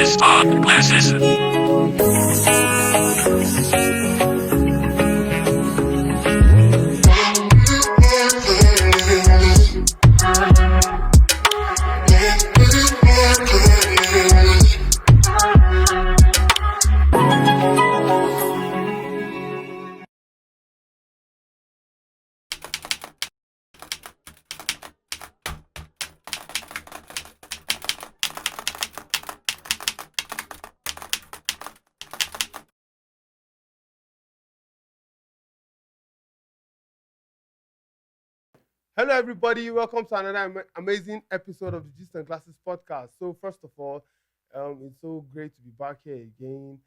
Classes on Classes. Hello, everybody. Welcome to another amazing episode of the Gist and Classes podcast. So, first of all, it's so great to be back here again,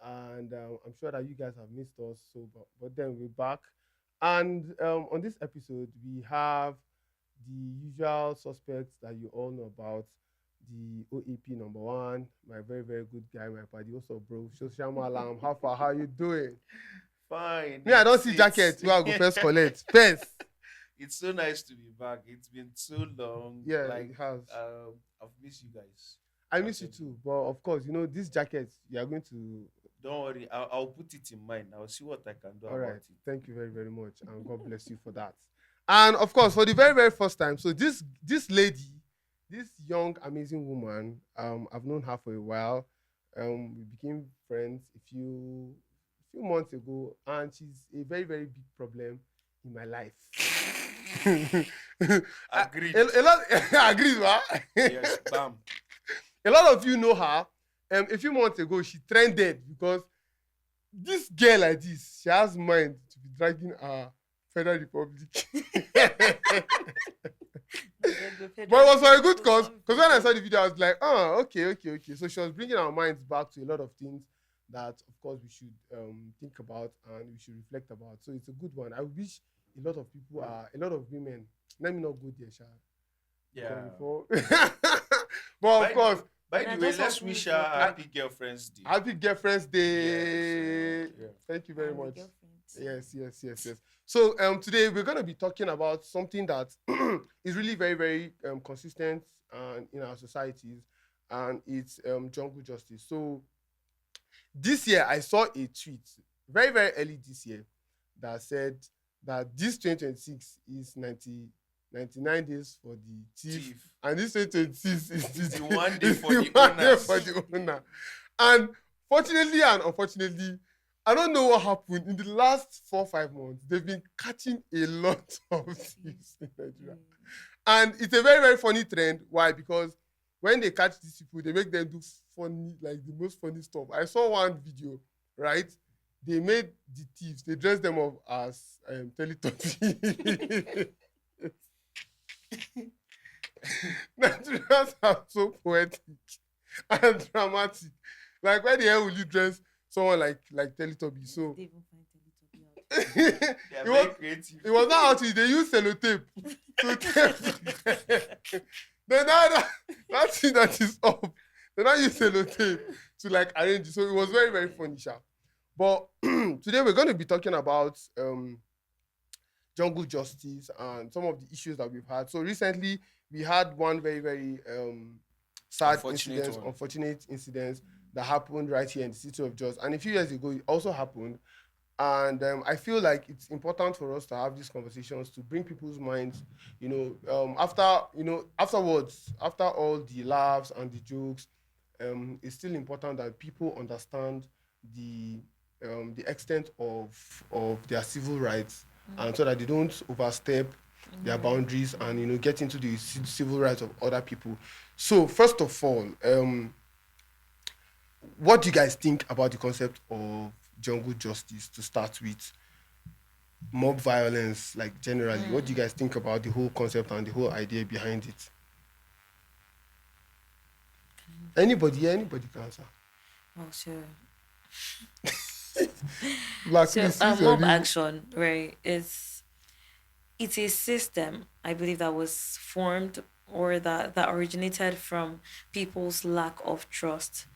and I'm sure that you guys have missed us. But then we're back, and on this episode we have the usual suspects that you all know about. The OEP number one, my very very good guy, my buddy. Also, bro, Shoshama Alam. How far? How you doing? Fine. Me, I don't see jacket. You are go first collect first. It's so nice to be back. It's been so long. Yeah, it has. I've missed you guys. I miss you too, but of course, this jacket, you are going to... Don't worry, I'll put it in mind. I'll see what I can do All about right, it. thank you very, very much, and God bless you for that. And of course, for the very, very first time, so this lady, this young, amazing woman, I've known her for a while. We became friends a few months ago, and she's a very, very big problem in my life. Agreed. A lot agreed, right? Yes, bam. A lot of you know her. A few months ago, she trended because this girl like this, she has mind to be dragging our Federal Republic. But it was for a good cause, because when I saw the video, I was like, oh, okay. So she was bringing our minds back to a lot of things that, of course, we should think about and we should reflect about. So it's a good one. I wish a lot of women, let me not go there, Sha. Yeah. But of course, by the way, let's wish her happy Girlfriend's Day. Happy Girlfriend's Day. Yeah. Thank you very much. Yes. So today we're going to be talking about something that is really very, very consistent in our societies, and it's jungle justice. So this year I saw a tweet very, very early this year that said that this 2026 is 99 days for the thief. And this 2026 is the 1 day for the owner. And fortunately and unfortunately, I don't know what happened. In the last 4-5 months, they've been catching a lot of thieves in Nigeria. And it's a very, very funny trend. Why? Because when they catch these people, they make them do funny, like the most funny stuff. I saw one video, right? They made the thieves, they dressed them up as Teletubbies. Nigerians are so poetic and dramatic. Like, why the hell will you dress someone like Teletubby? So They are very creative. it was not how to, they use sellotape to tape. Then that thing that is up, they now use sellotape to like arrange it. So it was very, very funny, Sha. But today we're going to be talking about jungle justice and some of the issues that we've had. So recently we had one very, very sad unfortunate incident that happened right here in the city of Jos. And a few years ago, it also happened. And I feel like it's important for us to have these conversations to bring people's minds, afterwards, after all the laughs and the jokes, it's still important that people understand the extent of their civil rights, and so that they don't overstep their boundaries and get into the civil rights of other people. So first of all, what do you guys think about the concept of jungle justice to start with? Mob violence, like generally, what do you guys think about the whole concept and the whole idea behind it? Anybody can answer. Oh, sure. Mob action, right? It's a system, I believe, that was formed or that originated from people's lack of trust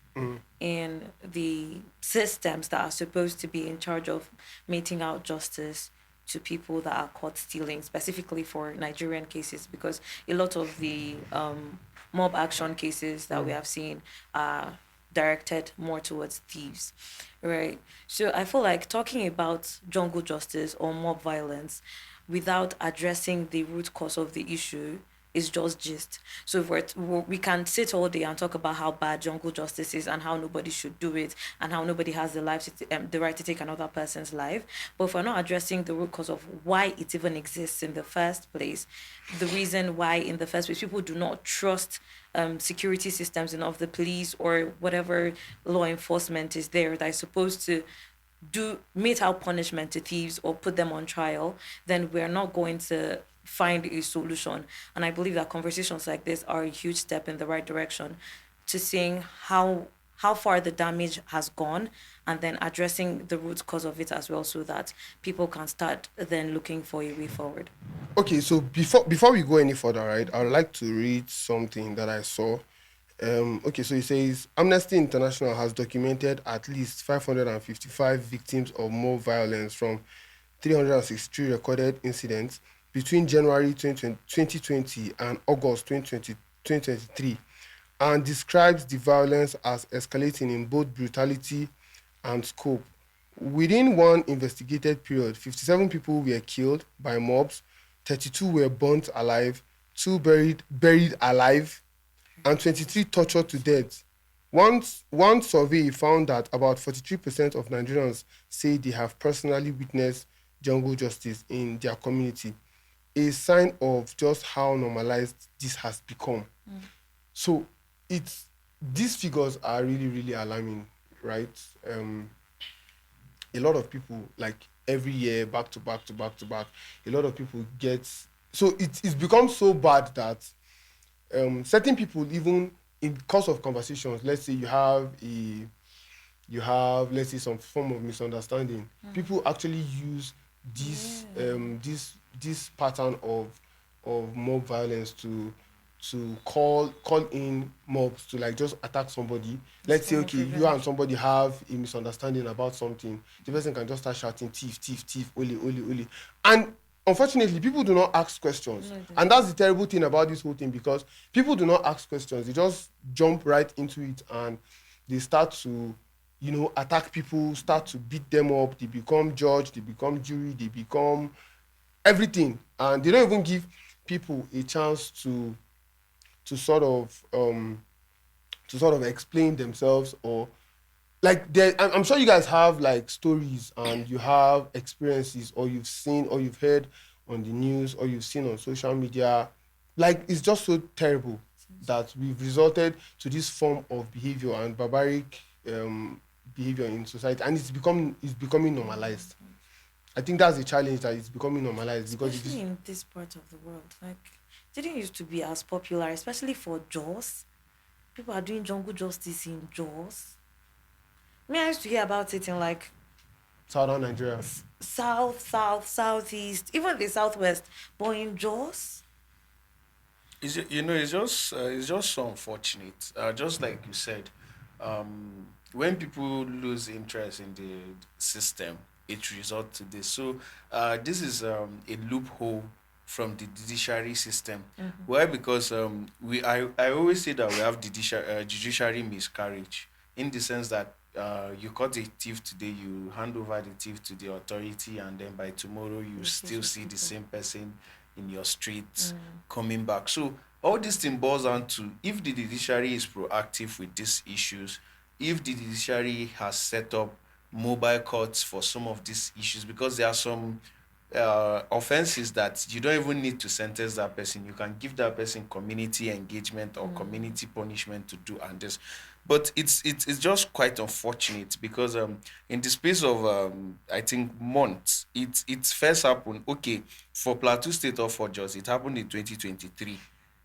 in the systems that are supposed to be in charge of meting out justice to people that are caught stealing, specifically for Nigerian cases, because a lot of the mob action cases that we have seen are directed more towards thieves, right? So I feel like talking about jungle justice or mob violence without addressing the root cause of the issue is just gist. So if we can sit all day and talk about how bad jungle justice is and how nobody should do it and how nobody has the right to take another person's life. But if we're not addressing the root cause of why it even exists in the first place, the reason why in the first place people do not trust security systems enough, the police or whatever law enforcement is there that is supposed to mete out punishment to thieves or put them on trial, then we're not going to find a solution. And I believe that conversations like this are a huge step in the right direction to seeing how far the damage has gone and then addressing the root cause of it as well, so that people can start then looking for a way forward. Okay, so before we go any further, right, I would like to read something that I saw. Okay, so it says Amnesty International has documented at least 555 victims of mob violence from 363 recorded incidents between January 2020 and August 2023, and describes the violence as escalating in both brutality and scope. Within one investigated period, 57 people were killed by mobs, 32 were burnt alive, 2 buried alive, and 23 tortured to death. One survey found that about 43% of Nigerians say they have personally witnessed jungle justice in their community, a sign of just how normalized this has become. So these figures are really, really alarming, right? A lot of people, like every year, back to back to back to back, a lot of people get... So it's become so bad that certain people, even in course of conversations, let's say you have let's say some form of misunderstanding, people actually use this pattern of mob violence to call in mobs to like just attack somebody. Let's say, okay, you and somebody have a misunderstanding about something, the person can just start shouting thief, thief, thief, ole, ole, ole, and unfortunately, people do not ask questions. And that's the terrible thing about this whole thing, because people do not ask questions. They just jump right into it and they start to, attack people, start to beat them up. They become judge, they become jury, they become everything. And they don't even give people a chance to sort of explain themselves, or like I'm sure you guys have like stories and you have experiences, or you've seen or you've heard on the news or you've seen on social media. Like, it's just so terrible that we've resorted to this form of behavior and barbaric behavior in society, and it's becoming normalized. I think that's the challenge, that it's becoming normalized, because especially in this part of the world, like, didn't used to be as popular, especially for Jos. People are doing jungle justice in Jos. I used to hear about it in like Southern Nigeria, southeast, even the southwest, but in Jos. It's just so unfortunate. Just like you said, when people lose interest in the system, it results to this. So this is a loophole from the judiciary system. Why? Because I always say that we have judiciary miscarriage, in the sense that you caught a thief today, you hand over the thief to the authority, and then by tomorrow you still see the same person in your streets coming back. So all this thing boils down to, if the judiciary is proactive with these issues, if the judiciary has set up mobile courts for some of these issues, because there are some offenses that you don't even need to sentence that person. You can give that person community engagement or community punishment to do and this. But it's just quite unfortunate, because in the space of I think months, it's first happened, okay, for Plateau State or for Jos, it happened in 2023.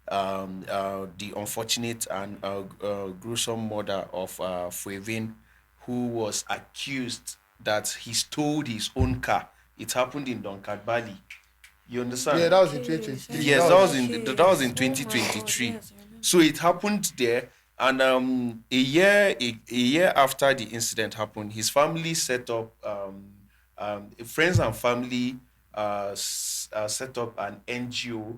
The unfortunate and gruesome murder of Fuevin, who was accused that he stole his own car. It happened in Donkadbali. You understand? yeah, that was in 2023. Yes, that was in 2023. So it happened there, and a year after the incident happened, his family set up friends and family set up an NGO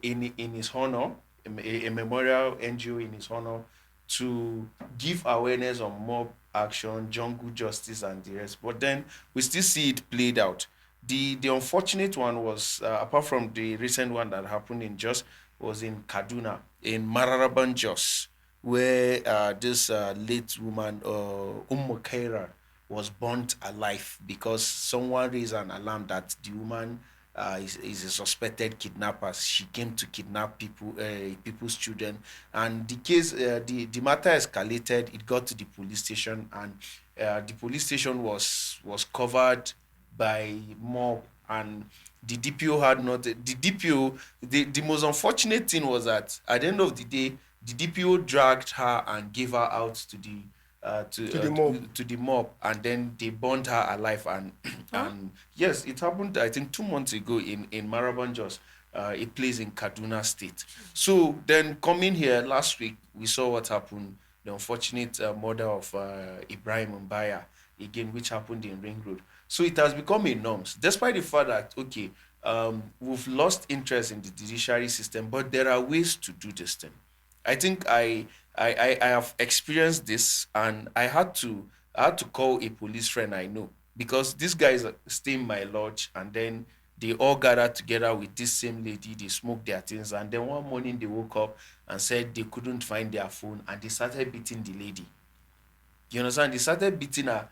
in his honor, a memorial NGO in his honor, to give awareness on mob action, jungle justice, and the rest. But then we still see it played out. The unfortunate one was, apart from the recent one that happened in Jos, was in Kaduna, in Mararaban Jos, where this late woman, Kaira, was burnt alive because someone raised an alarm that the woman is a suspected kidnapper. She came to kidnap people's children, and the case, the matter escalated. It got to the police station, and the police station was covered by mob, and the DPO had not. The DPO, the most unfortunate thing was that at the end of the day, the DPO dragged her and gave her out to the to the mob, and then they burned her alive. And and yes, it happened, I think, 2 months ago in Maraban Jos. A place in Kaduna State. So then coming here last week, we saw what happened, the unfortunate murder of Ibrahim Mbaya, again, which happened in Ring Road. So it has become a norm, despite the fact that, okay, we've lost interest in the judiciary system, but there are ways to do this thing. I think I have experienced this, and I had to call a police friend I know, because these guys stay in my lodge, and then they all gathered together with this same lady. They smoked their things, and then one morning they woke up and said they couldn't find their phone, and they started beating the lady. You understand? They started beating her.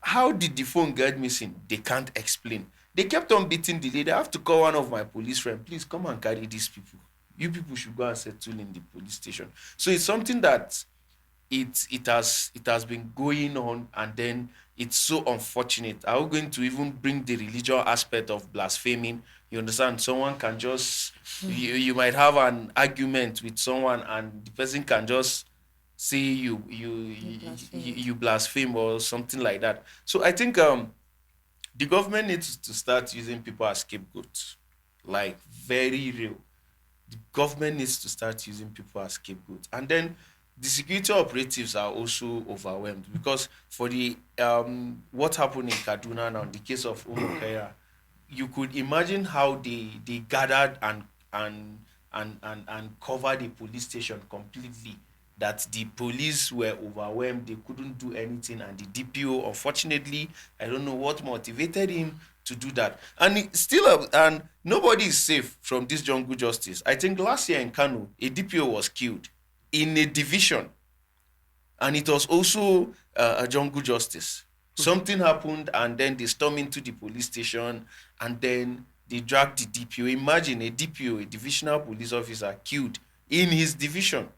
How did the phone get missing? They can't explain. They kept on beating the lady. I have to call one of my police friends. Please come and carry these people. You people should go and settle in the police station. So it's something that it has been going on, and then it's so unfortunate. Are we going to even bring the religious aspect of blaspheming? You understand? Someone can just you might have an argument with someone, and the person can just say you blaspheme or something like that. So I think the government needs to start using people as scapegoats, like very real. The government needs to start using people as scapegoats. And then the security operatives are also overwhelmed, because for the what happened in Kaduna now, the case of Umukaya, you could imagine how they gathered and covered the police station completely. That the police were overwhelmed, they couldn't do anything, and the DPO, unfortunately, I don't know what motivated him to do that. And and nobody is safe from this jungle justice. I think last year in Kano, a DPO was killed in a division, and it was also a jungle justice. Something happened, and then they stormed into the police station, and then they dragged the DPO. Imagine a DPO, a divisional police officer, killed in his division.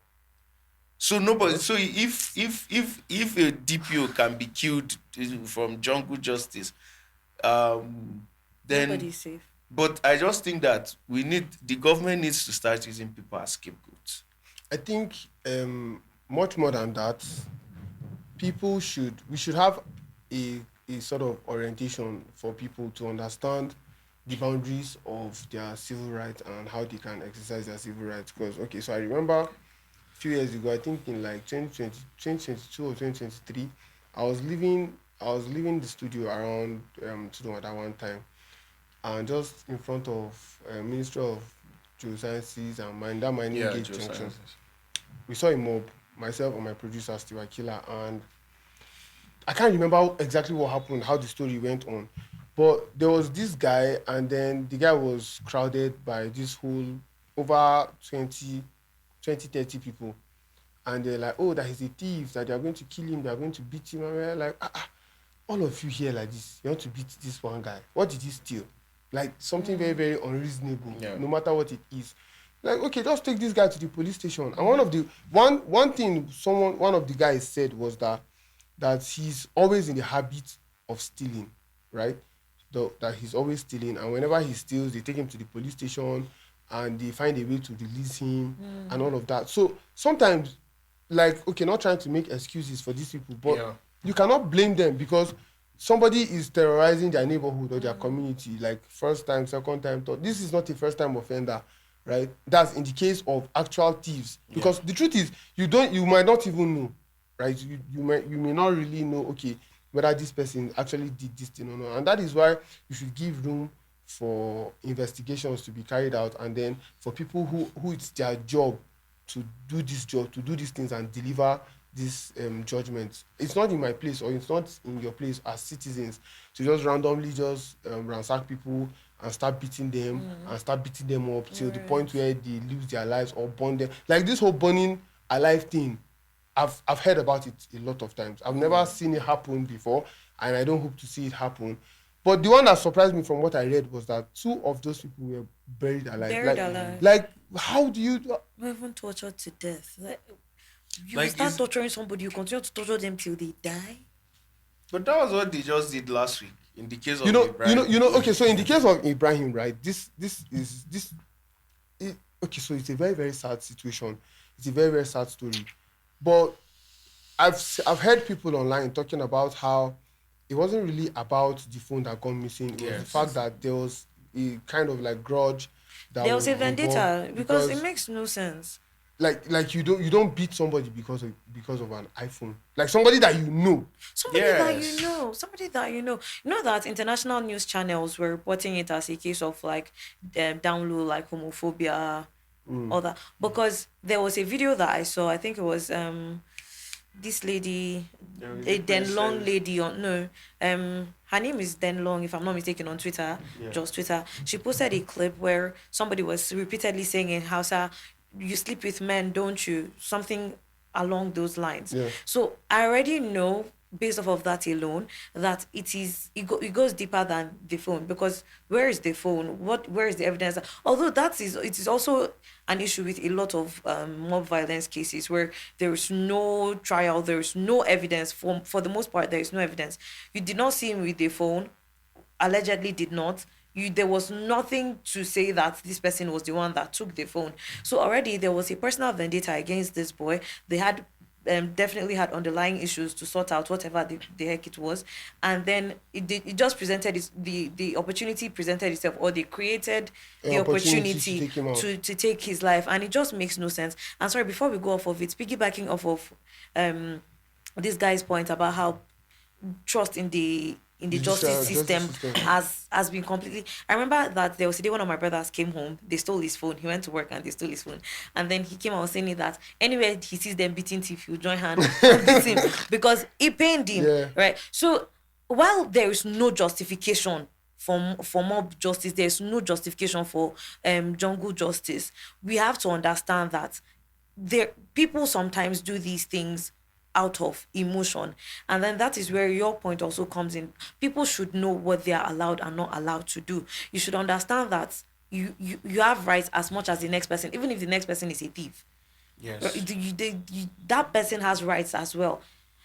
So nobody. So if a DPO can be killed from jungle justice, then Nobody's safe. But I just think that the government needs to start using people as scapegoats. I think much more than that, we should have a sort of orientation for people to understand the boundaries of their civil rights and how they can exercise their civil rights. Because, okay, so I remember a few years ago, I think in like 2022 or 2023, I was leaving the studio around at that one time, and just in front of Ministry of Geosciences and Mining Gate Junction, we saw a mob, myself and my producer, Steve Akila, and I can't remember exactly what happened, how the story went on, but there was this guy, and then the guy was crowded by this whole over 20, 30 people, and they're like, oh, that he's a thief, that they are going to kill him, they are going to beat him, and we're like, all of you here like this, you want to beat this one guy, what did he steal? Like something very, very unreasonable, no matter what it is. Like, okay, just take this guy to the police station. And one thing one of the guys said was that he's always in the habit of stealing, right? That he's always stealing, and whenever he steals, they take him to the police station and they find a way to release him and all of that. So sometimes, like, okay, not trying to make excuses for these people, but you cannot blame them, because somebody is terrorizing their neighborhood or their community, like first time, second time, third. This is not a first time offender, right? That's in the case of actual thieves, because the truth is you might not even know, right? You may not really know, okay, whether this person actually did this thing or not. And that is why you should give room for investigations to be carried out, and then for people who it's their job to do this job, to do these things and deliver this judgment. It's not in my place, or it's not in your place as citizens to just randomly just ransack people and start beating them and start beating them up till the point where they lose their lives or burn them. Like this whole burning alive thing, I've heard about it a lot of times. I've never seen it happen before, and I don't hope to see it happen. But the one that surprised me from what I read was that 2 of those people were buried alive. Buried alive. Like, how do you? Not even tortured to death. You Like, start torturing somebody, you continue to torture them till they die. But that was what they just did last week in the case of Ibrahim. Ibrahim. Okay, so in the case of Ibrahim, right? Okay, so it's a very, very sad situation. It's a very, very sad story. But I've heard people online talking about how it wasn't really about the phone that gone missing. It was the fact that there was a kind of like grudge. There was a vendetta because it makes no sense. Like you don't beat somebody because of an iPhone. Like somebody that you know. Somebody that you know. You know that international news channels were reporting it as a case of like down low, like homophobia, all that. Because there was a video that I saw, I think it was this lady, a Denlong lady her name is Denlong, if I'm not mistaken, on Twitter, Jos Twitter. She posted a clip where somebody was repeatedly saying in Hausa, "You sleep with men, don't you?" Something along those lines. Yeah. So I already know, based off of that alone, that it goes deeper than the phone, because where is the phone? Where is the evidence? Although it is also an issue with a lot of mob violence cases where there is no trial, there is no evidence. For the most part, there is no evidence. You did not see him with the phone, allegedly did not. There was nothing to say that this person was the one that took the phone. So already there was a personal vendetta against this boy. They had definitely had underlying issues to sort out, whatever the heck it was, and then it just presented the opportunity presented itself, or they created the opportunity to take his life, and it just makes no sense. And sorry, before we go off of it, piggybacking off of this guy's point about how trust in the justice system has been completely. I remember that there was a day one of my brothers came home, they stole his phone. He went to work and they stole his phone. And then he came out saying that anywhere he sees them beating thief, he'll join hand and beat him because it pained him. Yeah. Right. So while there is no justification for mob justice, there's no justification for jungle justice, we have to understand that people sometimes do these things out of emotion, and then that is where your point also comes in. People should know what they are allowed and not allowed to do. You should understand that you have rights as much as the next person, even if the next person is a thief. Yes. That person has rights as well.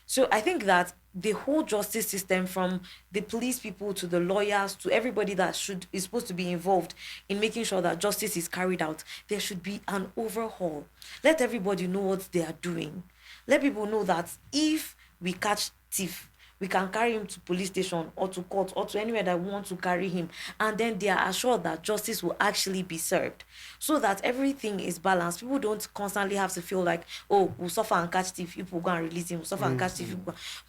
So I think that the whole justice system, from the police people to the lawyers to everybody that is supposed to be involved in making sure that justice is carried out, there should be an overhaul. Let everybody know what they are doing. Let people know that if we catch thief, we can carry him to police station or to court or to anywhere that we want to carry him. And then they are assured that justice will actually be served, so that everything is balanced. People don't constantly have to feel like, oh, we'll suffer and catch thief, people go and release him, we'll suffer and catch thief.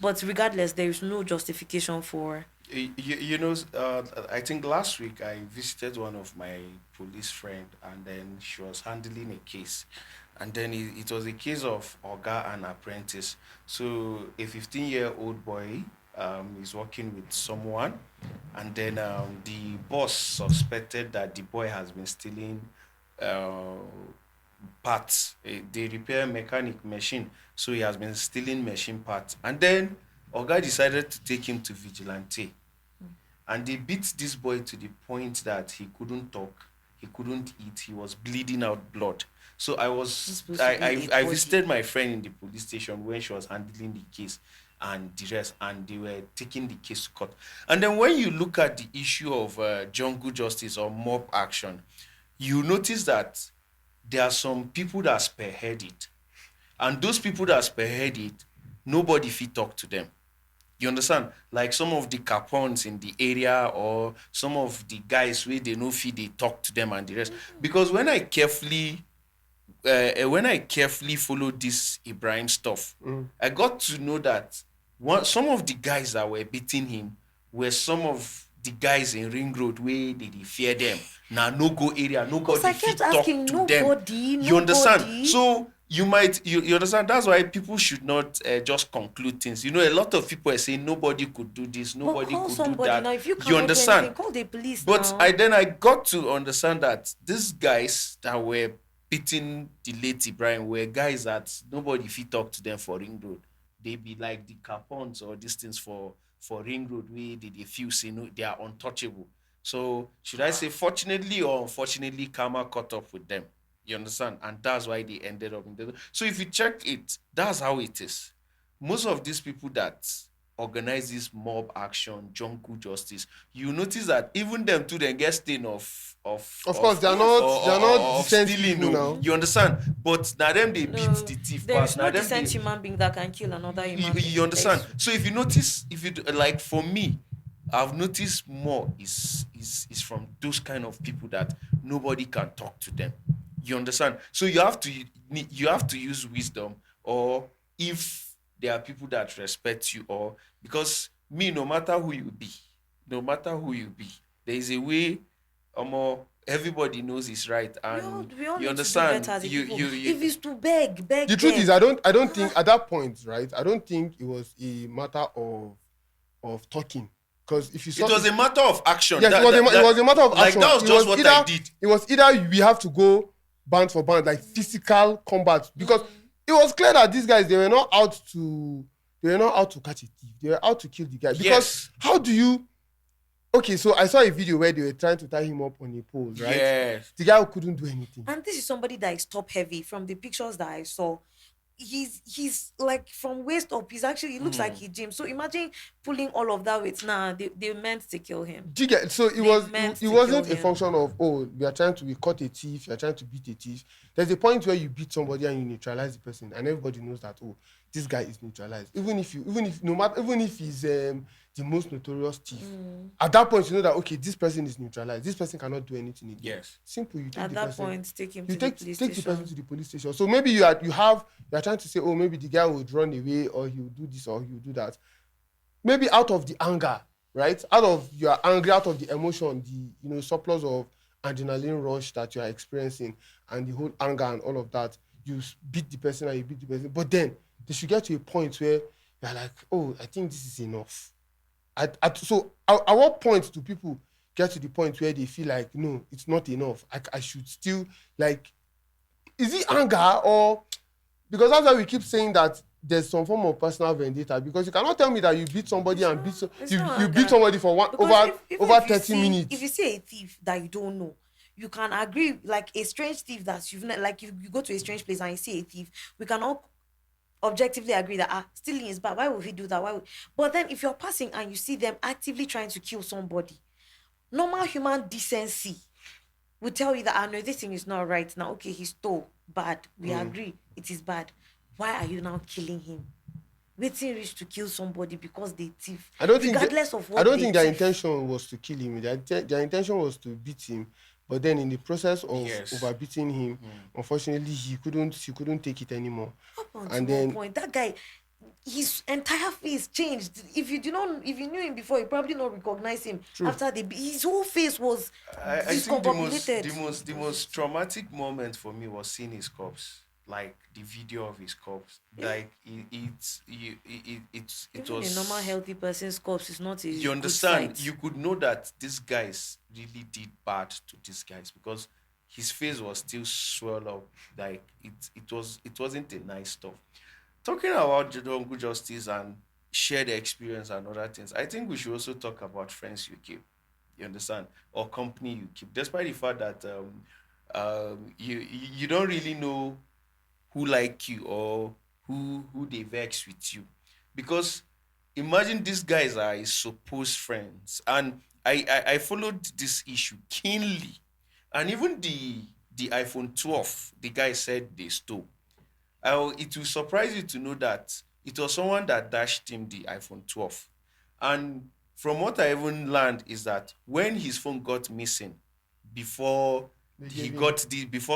But regardless, there is no justification for... I think last week I visited one of my police friend, and then she was handling a case. And then it was a case of Oga and apprentice. So a 15-year-old boy is working with someone, and then the boss suspected that the boy has been stealing parts. They repair mechanic machine, so he has been stealing machine parts. And then Oga decided to take him to vigilante. And they beat this boy to the point that he couldn't talk, he couldn't eat, he was bleeding out blood. So I visited my friend in the police station when she was handling the case and the rest, and they were taking the case to court. And then when you look at the issue of jungle justice or mob action, you notice that there are some people that spearhead it. And those people that spearhead it, nobody fit talk to them. You understand? Like some of the capons in the area, or some of the guys where they know fit, they talk to them and the rest. Because when I carefully followed this Ibrahim stuff, I got to know that some of the guys that were beating him were some of the guys in Ring Road where they fear them. Now no go area, nobody I fit kept talk asking, to them. nobody. You understand? So you understand. That's why people should not just conclude things. You know, a lot of people are saying nobody could do this, nobody call could somebody do that. now. If you You cannot do understand? anything, call the police But now. I got to understand that these guys that were beating the late Ibrahim were guys that nobody fit talk to them for Ring Road. They be like the Capons or these things for Ring Road where they feel say no, they are untouchable. So should I say fortunately or unfortunately karma caught up with them? You understand? And that's why they ended up in the... So if you check it, that's how it is. Most of these people that organize this mob action, jungle justice, you notice that even them too, they get stain of course, they are not decent stealing. people now. You understand? But now them they beat No, the thief. there is Now no them decent they, human being that can kill another human being. you understand? So if you notice, if you like for me, I've noticed more is from those kind of people that nobody can talk to them. You understand? So you have to use wisdom, or if there are people that respect you, or because me, no matter who you be, there is a way everybody knows it's right, and we all you need to do understand. better as a people. You If it's to beg The truth is, I don't think at that point, right? I don't think it was a matter of talking, because if you saw it was a matter of action. Yes, it was a matter of action. Like that was just what I did. It was either we have to go band for band, like physical combat, because it was clear that these guys, they were not out to catch a thief. They were out to kill the guy. Because how do you... Okay, so I saw a video where they were trying to tie him up on a pole, right? Yes. The guy couldn't do anything. And this is somebody that is top heavy. From the pictures that I saw, he's like from waist up, he looks like he gym. So imagine pulling all of that weight. They meant to kill him. Do you get? So it wasn't a function of, oh, we are trying to cut a thief, we are trying to beat a thief. There's a point where you beat somebody and you neutralize the person, and everybody knows that, oh, this guy is neutralized. Even if he's the most notorious thief, at that point you know that, okay, this person is neutralized. This person cannot do anything again. Yes. Simple. You take At the that person, point, take him you to take the police the station. person to the police station. So maybe you are trying to say, oh, maybe the guy would run away, or he would do this, or he would do that. Maybe out of the anger, right? Out of your anger, out of the emotion, the surplus of adrenaline rush that you are experiencing, and the whole anger and all of that, you beat the person and you beat the person. But then they should get to a point where you're like, oh, I think this is enough. So at what point do people get to the point where they feel like, no, it's not enough? I should still, like, is it anger, or... Because that's why we keep saying that there's some form of personal vendetta, because you cannot tell me that you beat somebody you beat somebody for over 30 minutes. If you see a thief that you don't know, you can agree, like a strange thief that you go to a strange place and you see a thief, we can all objectively agree that stealing is bad. Why would he do that? But then if you're passing and you see them actively trying to kill somebody, normal human decency will tell you that, no, this thing is not right. Now, okay, he stole, bad. We agree, it is bad. Why are you now killing him? Waiting rich to kill somebody because they thief. I don't think their intention was to kill him. Their intention was to beat him. But then in the process of overbeating him, unfortunately, he couldn't take it anymore. And then point, that guy, his entire face changed. If you knew him before, you probably not recognize him. True. After his whole face was discombobulated. I think the most traumatic moment for me was seeing his corpse. Like the video of his corpse, like it was a normal healthy person's corpse is not. You understand? You could know that these guys really did bad to these guys, because his face was still swelled up. Like it wasn't a nice stuff. Talking about jungle justice and shared experience and other things, I think we should also talk about friends you keep. You understand? Or company you keep, despite the fact that you don't really know who like you or who they vex with you. Because imagine these guys are his supposed friends. And I followed this issue keenly. And even the iPhone 12, the guy said they stole. It will surprise you to know that it was someone that dashed him the iPhone 12. And from what I even learned is that when his phone got missing, before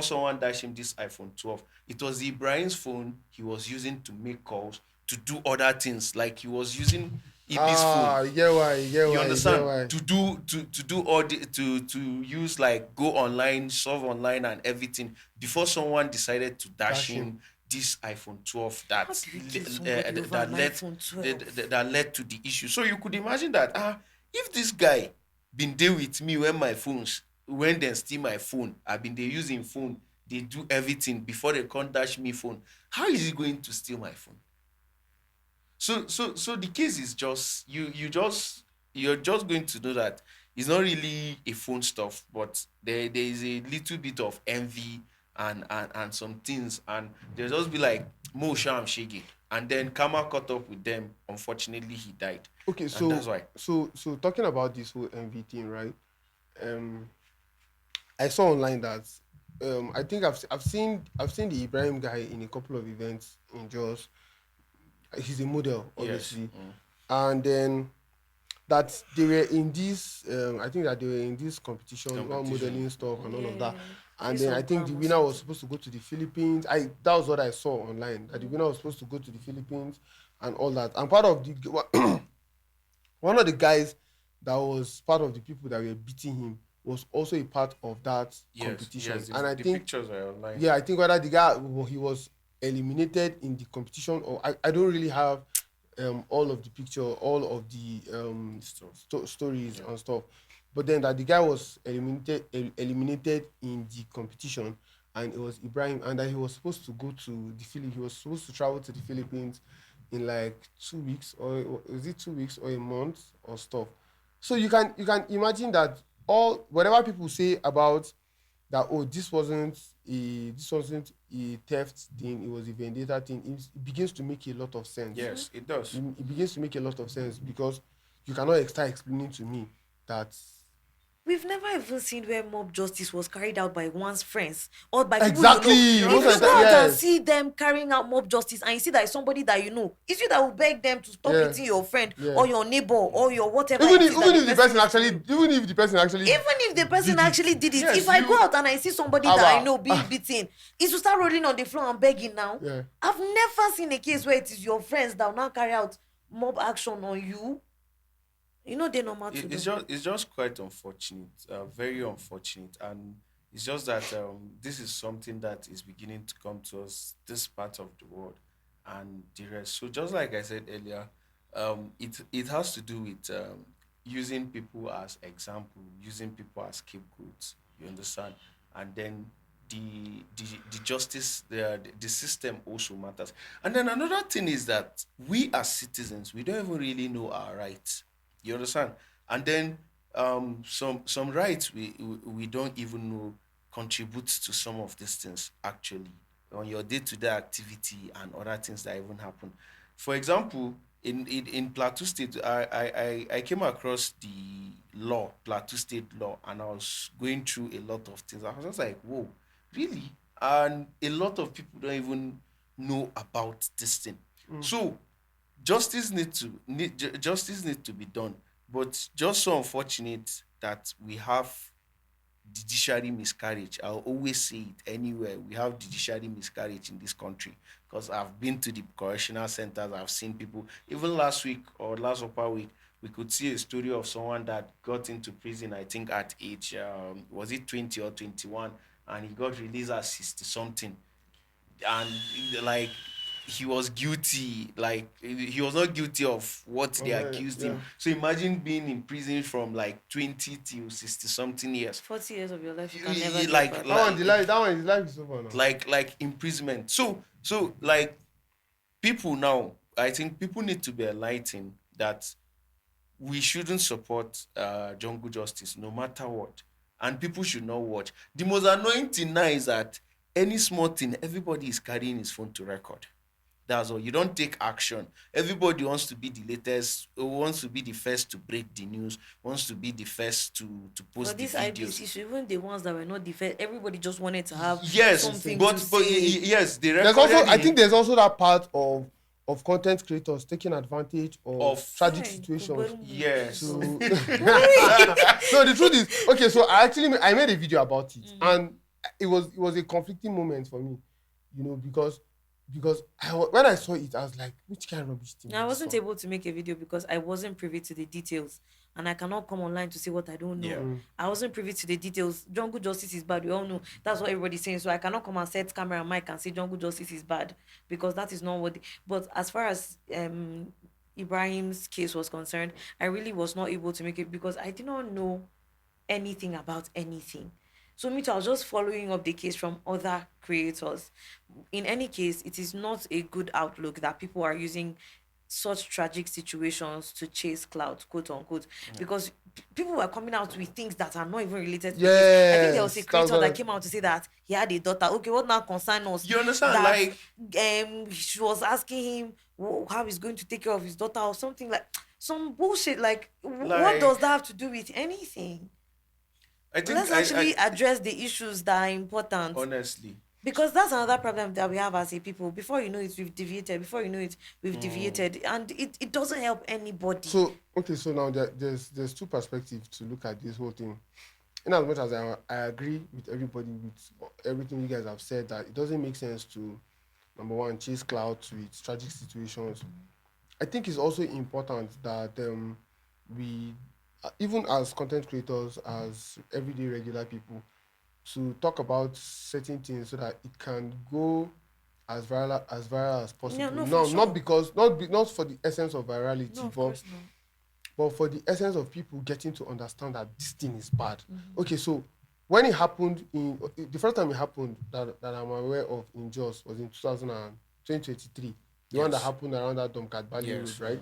someone dashed him this iPhone 12, it was Ibrahim's phone he was using to make calls, to do other things. Like he was using Ibee's phone. You understand? why. To do all to use like go online, solve online and everything before someone decided to dash in this iPhone 12 How do you give somebody over that an led iPhone 12? that led to the issue. So you could imagine that if this guy been there with me when they steal my phone, I've been there using phone, they do everything before they can't dash me phone. How is he going to steal my phone? So the case is just you're just going to know that it's not really a phone stuff, but there is a little bit of envy and some things, and they'll just be like Mo Sham Shege, and then Kama caught up with them. Unfortunately, he died. Okay, and so that's why. so talking about this whole envy thing, right? I saw online that I think I've seen the Ibrahim guy in a couple of events in Jos. He's a model, obviously, Yes. and then that they were in this. I think that they were in this competition, all modeling stuff and all of that. And then I think the winner was supposed to go to the Philippines. That was what I saw online. That the winner was supposed to go to the Philippines and all that. And part of the one of the guys that was part of the people that were beating him was also a part of that competition. Yes, And I the think pictures are online. yeah, I think whether the guy he was eliminated in the competition or I don't really have all of the picture, all of the stories and stuff. But then that the guy was eliminated in the competition, and it was Ibrahim, and that he was supposed to go to the Philippines. He was supposed to travel to the Philippines in like 2 weeks, or is it 2 weeks or a month or stuff. So you can imagine that all whatever people say about that, oh, this wasn't a theft thing, it was a vendetta thing, it begins to make a lot of sense. Yes, it does. It begins to make a lot of sense because you cannot start explaining to me that We've never even seen where mob justice was carried out by one's friends or by people exactly. you know. Most If of you the go time, out and yes. see them carrying out mob justice and you see that it's somebody that you know, it's you that will beg them to stop Yeah. beating your friend Yeah. or your neighbor or your whatever. Even it if is that the person is actually doing. even if the person actually Even if the person did it. actually did it, Yes, if I you- go out and I see somebody that I know being beaten, it's to start rolling on the floor and begging now. Yeah. I've never seen a case where it is your friends that will now carry out mob action on you. You know they're normal to do. It's just quite unfortunate, very unfortunate, and it's just that this is something that is beginning to come to us this part of the world and the rest. So just like I said earlier, it has to do with using people as example, using people as scapegoats. You understand, and then the justice, the system also matters. And then another thing is that we as citizens, we don't even really know our rights. You understand? And then some rights we don't even know contributes to some of these things actually on your day-to-day activity and other things that even happen. For example, in Plateau State, I came across the law, Plateau State law, and I was going through a lot of things. I was just like, whoa, really? And a lot of people don't even know about this thing. So justice needs to be done, but just so unfortunate that we have judiciary miscarriage. I'll always say it anywhere. We have judiciary miscarriage in this country because I've been to the correctional centers. I've seen people. Even last week or last upper week, we could see a story of someone that got into prison. I think at age was it 20 or 21, and he got released at 60 something, and like he was guilty, like he was not guilty of what they accused him. So imagine being in prison from like 20 till 60 something years. 40 years of your life you can never get Like- back. that one, his life is over now. like imprisonment. So like people now, I think people need to be enlightened that we shouldn't support jungle justice no matter what, and people should not watch. The most annoying thing now is that any small thing, everybody is carrying his phone to record. That's all. You don't take action. Everybody wants to be the latest, wants to be the first to break the news, wants to be the first to post But the these videos. IBCs, even the ones that were not defense, everybody just wanted to have Yes, something but to say. yes, they There's recorded also, I him. think there's also that part of content creators taking advantage of tragic Fine, situations. Kuberu. Yes. So, so the truth is, okay, so I made a video about it, and it was a conflicting moment for me, because because when I saw it, I was like, which kind of rubbish thing? I is wasn't this one? able to make a video because I wasn't privy to the details, and I cannot come online to say what I don't know. Yeah. I wasn't privy to the details. Jungle justice is bad. We all know that's what everybody's saying. So I cannot come and set camera and mic and say jungle justice is bad, because that is not what. But as far as Ibrahim's case was concerned, I really was not able to make it because I did not know anything about anything. So me too, I was just following up the case from other creators. In any case, it is not a good outlook that people are using such tragic situations to chase clout, quote unquote, because people were coming out with things that are not even related to the case. I think there was a Yes, creator what that came out to say that he had a daughter. Okay, what now concern us? You understand? That Like, she was asking him how he's going to take care of his daughter or something, like some bullshit. Like, what Like- does that have to do with anything? I think Let's actually address the issues that are important. honestly, Because that's another problem that we have as a people. Before you know it, we've deviated. Before you know it, we've deviated. And it doesn't help anybody. So now there's two perspectives to look at this whole thing. In as much as I agree with everybody with everything you guys have said, that it doesn't make sense to, number one, chase clouds with tragic situations. I think it's also important that we, even as content creators, as everyday regular people, to talk about certain things so that it can go as viral as possible. Yeah, no, for No, sure. not because not for the essence of virality, No, of but course not. but for the essence of people getting to understand that this thing is bad. Mm-hmm. Okay, so when it happened the first time it happened that I'm aware of in Jos was in 2023. The one that Yes. happened around that Domkat Bali yes, Road, right?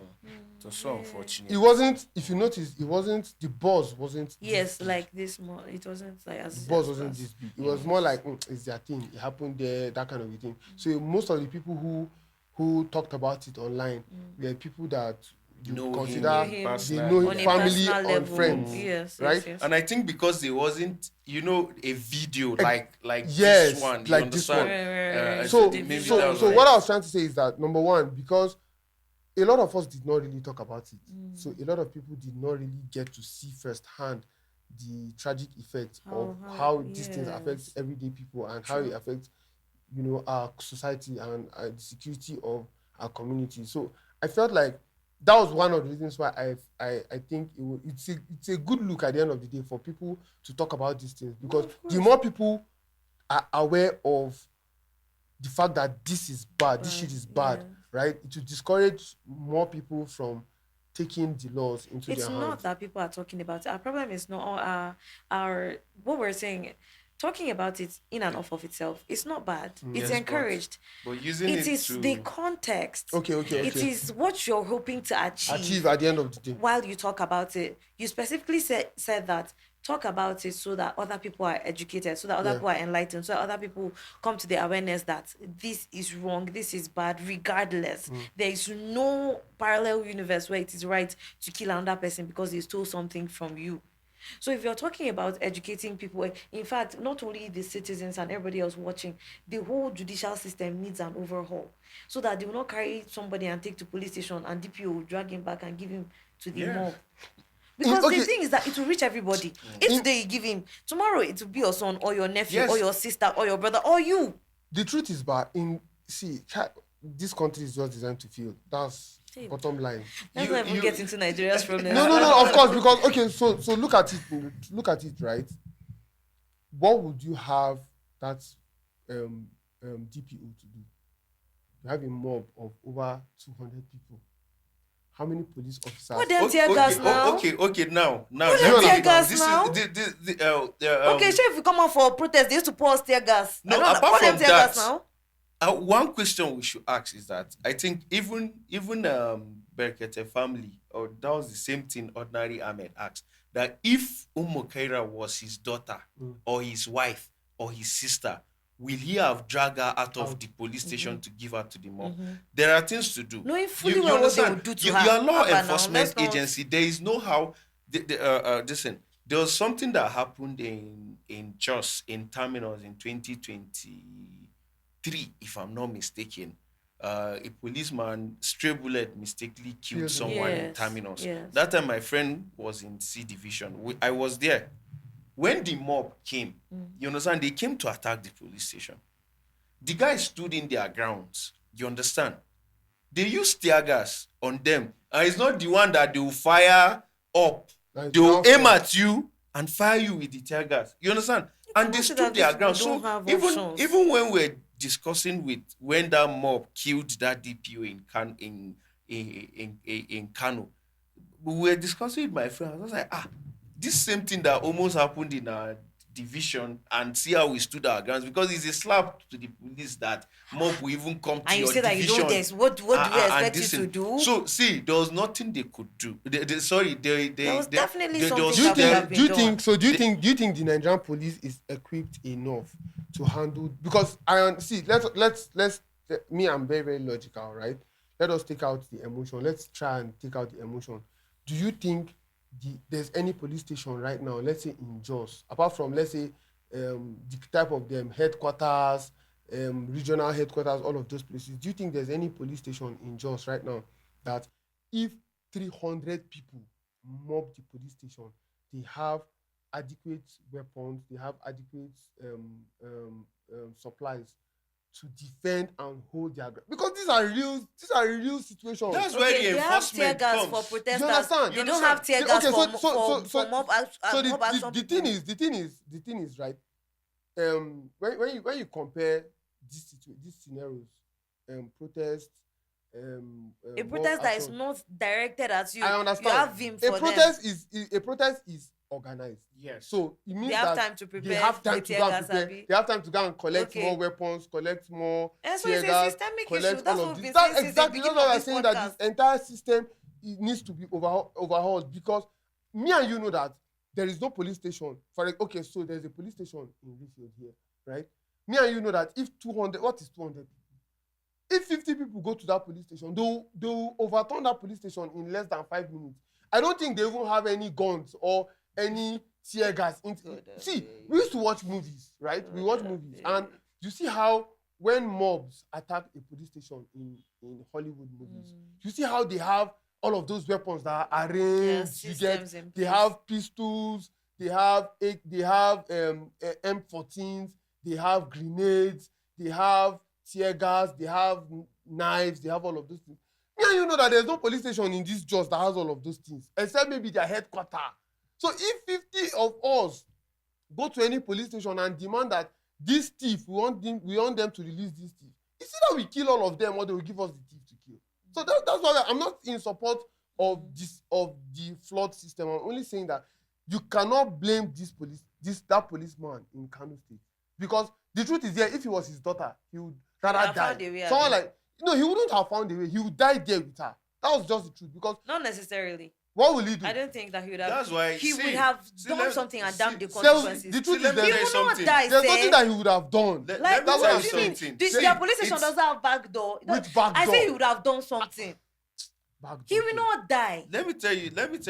It was so unfortunate. It wasn't, if you notice, it wasn't, the buzz wasn't this Yes, big. like this more. It wasn't like as The buzz as wasn't fast. this big. It was more like, it's their thing. It happened there, that kind of a thing. So most of the people who talked about it online were people that you Know him consider Knew him they personally. know on him, a family, personal on level. friends. Yes, right? yes, yes. And I think because there wasn't, a video like yes, this one, you like this understand? one. Right. I So think maybe so- that was so like- what I was trying to say is that, number one, because a lot of us did not really talk about it, so a lot of people did not really get to see firsthand the tragic effects of how these things affect yes. everyday people and how it affects our society and the security of our community. So I felt like that was one of the reasons why I think it's a good look at the end of the day for people to talk about these things, because the more people are aware of the fact that this is bad, this shit is bad, yes. right? It will discourage more people from taking the laws into It's their not hands. that people are talking about it. Our problem is not our what we're saying. Talking about it in and of itself, it's not bad. It's Yes, encouraged. but using It is to the context. Okay. It is what you're hoping to Achieve at the end of the day. while you talk about it. You specifically said that talk about it so that other people are educated, so that other people are enlightened, so that other people come to the awareness that this is wrong, this is bad, regardless. There is no parallel universe where it is right to kill another person because they stole something from you. So if you're talking about educating people, in fact, not only the citizens and everybody else watching, the whole judicial system needs an overhaul so that they will not carry somebody and take to police station and DPO will drag him back and give him to the mob. Because Okay. the thing is that it will reach everybody. If today you give him, tomorrow it will be your son or your nephew Yes. or your sister or your brother or you. The truth is, but this country is just designed to fail. That's bottom line. Let's not even get into Nigeria's problem. No, of course, because okay, so look at it, right? What would you have that DPO to do? You have a mob of over 200 people. How many police officers? Put them tear gas now. Okay. Now, Put them tear gas this now. is Okay, sure, if you come out for protest, they used to pour us tear gas. No, I don't know. apart Put them from tear that, gas now. One question we should ask is that I think even Berkete family, or that was the same thing Ordinary Ahmed asked, that if Kaira was his daughter or his wife or his sister, will he have dragged her out of the police station to give her to the mob? There are things to do. Knowing fully well what they understand? would do to You- her. You're a law Abba now, enforcement let's not- agency. There is no how. Listen, there was something that happened in Jos in Terminals in 2023, if I'm not mistaken. A policeman stray bullet mistakenly killed someone in Yes, Terminals. yes. That time my friend was in C division. I was there when the mob came. You understand? They came to attack the police station. The guy stood in their grounds. You understand? They use tear gas on them. And it's not the one that they will fire up. Like They will ground aim force. at you and fire you with the tear gas. You understand? And they cannot say stood that their these ground. people So don't have even options. even when we're discussing with when that mob killed that DPO in Kano, we were discussing with my friend. I was like, this same thing that almost happened in our division, and see how we stood our grounds, because it's a slap to the police that mob will even come to And you your say that you division. don't dance. What do we and expect this you to thing. do? So see, there was nothing they could do. There was definitely there something was- Do you that could there- have think? Do you been think? done. So do you think the Nigerian police is equipped enough to handle? Because see. Let's me. I'm very very logical, right? Let us take out the emotion. Let's try and take out the emotion. Do you think there's any police station right now? Let's say in Jos, apart from let's say the type of them headquarters, regional headquarters, all of those places. Do you think there's any police station in Jos right now that if 300 people mob the police station, they have adequate weapons, they have adequate supplies to defend and hold their ground? Because these are real situations. That's where Okay, they have tear reinforcement gas comes. for You protesters. understand? They You don't have tear gas Okay, for mob mob action the people. thing is right. When you compare these scenarios, protest, A mob protest that is action, not directed at you. I understand. You have vim for a them. protest is organized. Yes. So it means They have that time to they prepare. have time the to tear go and gas, prepare. abi. They have time to go and collect Okay. more weapons, collect more And so tear it's a gas, systemic collect issue. That's all what of we've this. been That's saying since the exactly beginning what of I'm this saying, that podcast. this entire system it needs to be overhauled, because me and you know that there is no police station. Okay, so there's a police station in Richfield here, right? Me and you know that if 200, what is 200? If 50 people go to that police station, they'll overturn that police station in less than 5 minutes. I don't think they even have any guns or any tear gas. See, we used to watch movies, right? We watch movies, and you see how when mobs attack a police station in Hollywood movies, you see how they have all of those weapons that are arranged. You get, systems in they place. have pistols, they have M14s, they have grenades, they have tear gas, they have knives, they have all of those things. Me and you know that there's no police station in this Jos that has all of those things, except maybe their headquarters. So if 50 of us go to any police station and demand that this thief, we want them to release this thief, it's either we kill all of them or they will give us the thief to kill. So that's why I'm not in support of the flawed system. I'm only saying that you cannot blame that policeman in Kano State, because the truth is, if it was his daughter, he would rather have die. found a way, Someone abi? like, no, he wouldn't have found a way. He would die there with her. That was just the truth. Because Not necessarily. what will he do? I don't think that he would have. That's why he see, would have see, done let- something and see- damned the see, consequences. the truth See, let is me there's tell you People know something. that there's say, nothing that he would have done. Let- like, let me that's tell what you I'm saying. something. This, See, their police station it's- doesn't have back door. Which back I door? say he would have done something. Back He door will thing. not die. Let me tell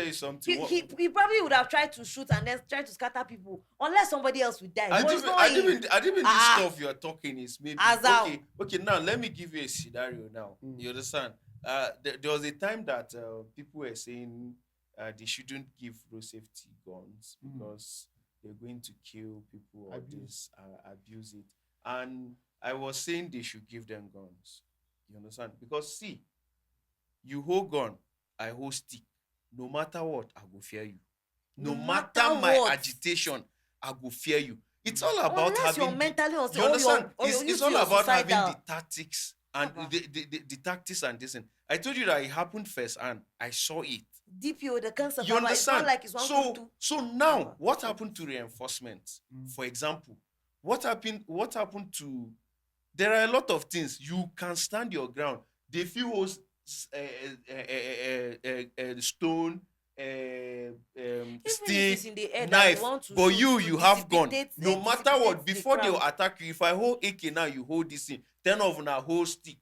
you something. He probably would have tried to shoot and then try to scatter people, unless somebody else would die. I But it's didn't, not I him. didn't, I didn't. This stuff you're talking is maybe As how? okay. Now let me give you a scenario. Now you understand? There was a time that people were saying they shouldn't give road safety guns because they're going to kill people or abuse it. And I was saying they should give them guns. You understand? Because see, you hold gun, I hold stick. No matter what, I go fear you. No matter my what. agitation, I go fear you. It's all about Unless having you're mentally you unstable, understand? or It's all about having the tactics and the tactics and this thing. I told you that it happened first and I saw it. DPO, the cancer. You It's not understand? like it's one two. So now, what happened to reinforcement? For example, what happened to? There are a lot of things. You can stand your ground. They feel host stone, stick, in the air that knife, you want to but shoot you to have gun. dissipate- No matter what, dissipate the before they will crowd. attack you, if I hold AK now, you hold this thing. 10 of una hold stick.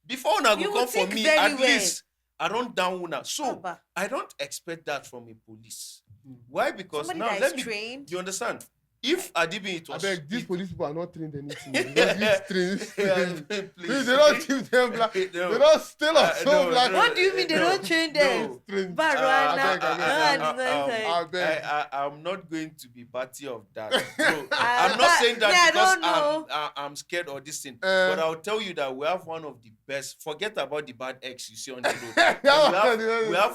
Before una You go will come for think me, very at well. least I don't down una. So Abba. I don't expect that from a police. Why? Because Somebody now that let is me. trained. You understand? if Adibi it I was beg, these if- police people are not trained anything. Because these trained, Yeah, please, they don't give them black. No. They don't steal us so No, black. no, What do you mean they no, don't train them? no. Trained. Barwana, I beg. I'm not going to be party of that. Bro, Ah, I'm not saying me, I that because don't know. I'm scared or this thing. But I'll tell you that we have one of the best. Forget about the bad ex you see on the road.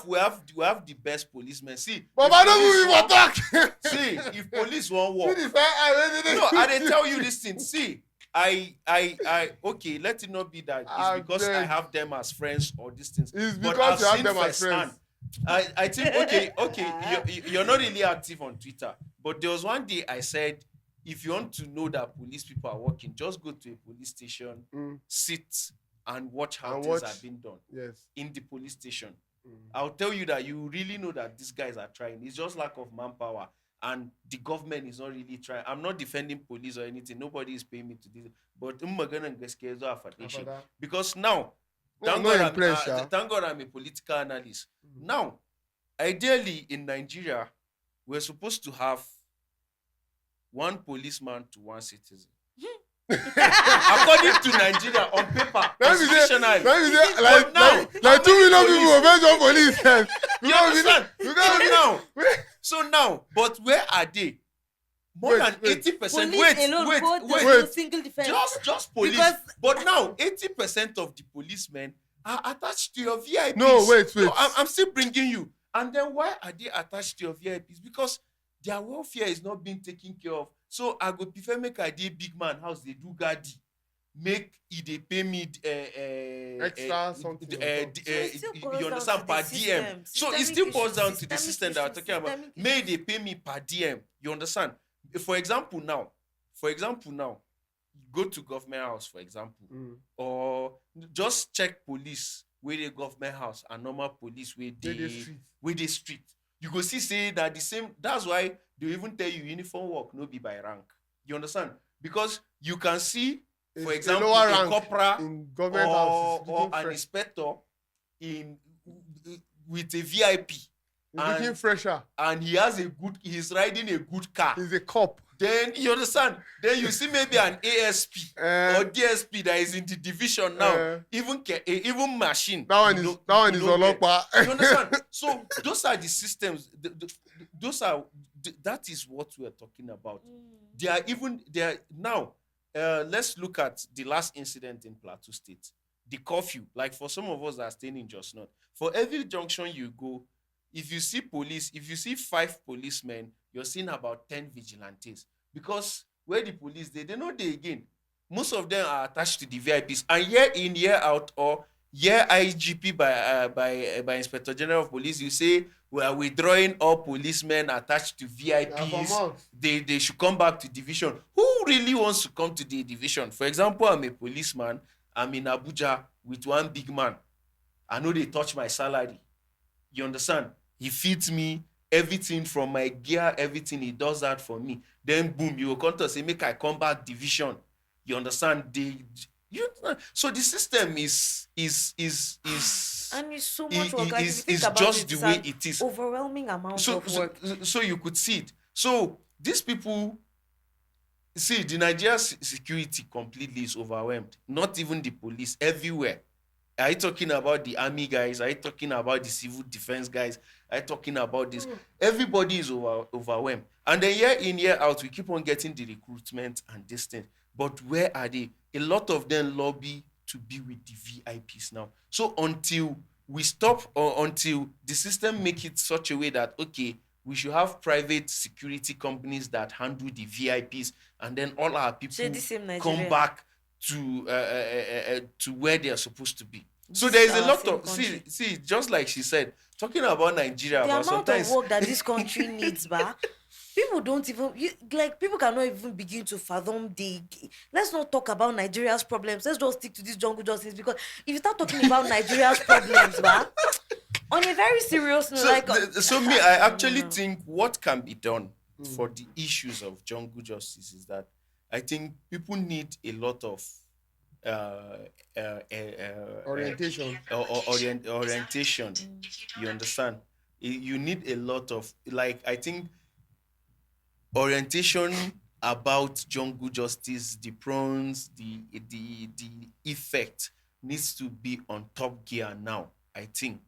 we have the best policemen. See, But I don't move for talk. see, if police won't walk. See the fair No, I didn't tell you this thing. See, I okay, let it not be that it's because I have them as friends or these things. It's But because I've you have seen them as firsthand. friends. I think you're not really active on Twitter, but there was one day I said, if you want to know that police people are working, just go to a police station, sit and watch how things are being done in the police station. I'll tell you that you really know that these guys are trying. It's just lack of manpower. And the government is not really trying. I'm not defending police or anything. Nobody is paying me to do this. Because now, thank God I'm a political analyst. Now, ideally in Nigeria, we're supposed to have one policeman to one citizen. According to Nigeria, on paper, constitutionally. Like 2 million people obey your police. You understand? So now, but where are they? More than 80%. Wait. Single defense. Just police. Because but now, 80% of the policemen are attached to your VIPs. No, wait. No, I'm still bringing you. And then why are they attached to your VIPs? Because their welfare is not being taken care of. So I go prefer make a day big man house they do gardi. Make it they pay me extra something. You understand per DM. So it still boils down to the system that we're talking about. May they pay me per DM. You understand? For example, now, go to government house, for example, or just check police where the government house and normal police where they street. You go say that the same. That's why they even tell you uniform work no be by rank. You understand? Because you can see, for example, a corporal in government house or an inspector with a VIP. Looking fresher. And he's riding a good car. He's a cop. Then you understand? Then you see maybe an ASP or DSP that is in the division now. Even machine. That one is Olokpa. You understand? So those are the systems. That is what we are talking about. Now. Let's look at the last incident in Plateau State. The curfew. Like for some of us that are staying in Jos North, for every junction you go, if you see 5 policemen, you're seeing about 10 vigilantes. Because where the police, they know they again. Most of them are attached to the VIPs. And year in, year out, or year IGP by Inspector General of Police, you say, we are withdrawing all policemen attached to VIPs. They should come back to division. Who really wants to come to the division? For example, I'm a policeman. I'm in Abuja with one big man. I know they touch my salary. You understand? He feeds me everything from my gear, everything. He does that for me. Then boom, you will come to say, make I come back division. You understand? So the system is and it's so much work. It's just the way it is. Overwhelming amount of work. So you could see it. So these people, see, the Nigeria security completely is overwhelmed. Not even the police, everywhere. Are you talking about the army guys? Are you talking about the civil defense guys? Are you talking about this? Everybody is overwhelmed. And then year in, year out, we keep on getting the recruitment and this thing. But where are they? A lot of them lobby to be with the VIPs now. So until we stop, or until the system make it such a way that, okay, we should have private security companies that handle the VIPs, and then all our people come back to where they are supposed to be. So there is a lot of see, just like she said, talking about Nigeria, the about amount sometimes of work that this country needs back. People don't even people cannot even begin to fathom let's not talk about Nigeria's problems. Let's just stick to this jungle justice, because if you start talking about Nigeria's problems, on a very serious note, I actually think what can be done for the issues of jungle justice is that I think people need a lot of orientation. Orientation. You understand? You need a lot of, like, I think orientation about jungle justice, the prawns, the effect needs to be on top gear now, I think.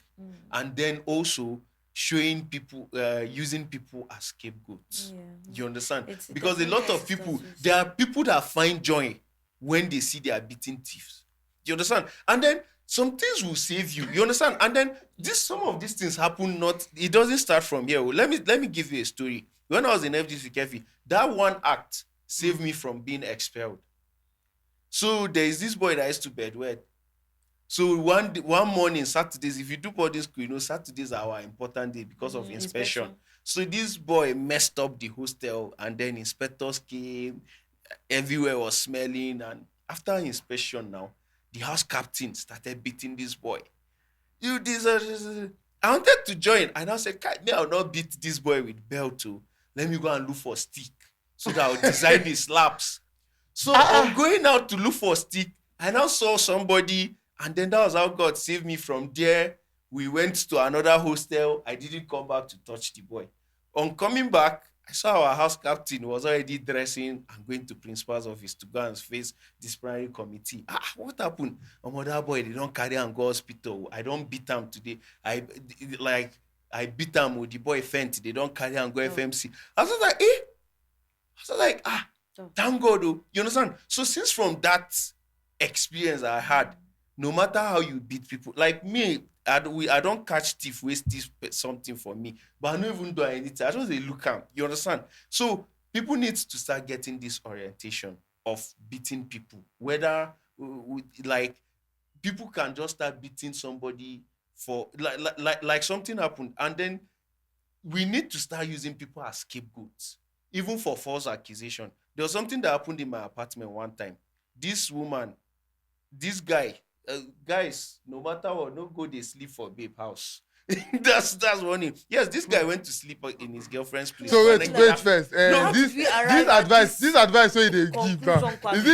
And then also showing people, using people as scapegoats. Yeah. You understand? It Because a definitely lot of has to people, start with- there are people that find joy when they see they are beating thieves. You understand? And then some things will save you. You understand? And then some of these things happen not. It doesn't start from here. Let me give you a story. When I was in FGC Kefi, that one act saved me from being expelled. So there is this boy that used to bedwet. So one morning, Saturdays, if you do boarding school, you know Saturdays are our important day because of inspection. So this boy messed up the hostel, and then inspectors came. Everywhere was smelling, and after inspection now, the house captain started beating this boy. You this. I wanted to join, and I said, "Me, I'll not beat this boy with belt too. Let me go and look for stick so that I'll design his slaps." So I'm going out to look for stick. I now saw somebody, and then that was how God saved me from there. We went to another hostel. I didn't come back to touch the boy. On coming back, I saw our house captain was already dressing and going to principal's office to go and face disciplinary committee. What happened? That boy, they don't carry him go hospital. I don't beat him today. I beat him with the boy faint. They don't carry him go FMC. I was like, thank God, though. You understand? So since from that experience I had, no matter how you beat people, like me, I don't catch thief, waste thief something for me, but I don't even do anything. I just look at. You understand? So people need to start getting this orientation of beating people. Whether like people can just start beating somebody for like something happened, and then we need to start using people as scapegoats, even for false accusation. There was something that happened in my apartment one time. This woman, this guy, guys, no matter what, no go they sleep for babe house. that's one thing. Yes, this guy went to sleep in his girlfriend's place. So wait first. No, This we arrive at advice, this this advice wey they give conclusion, now, Kwame.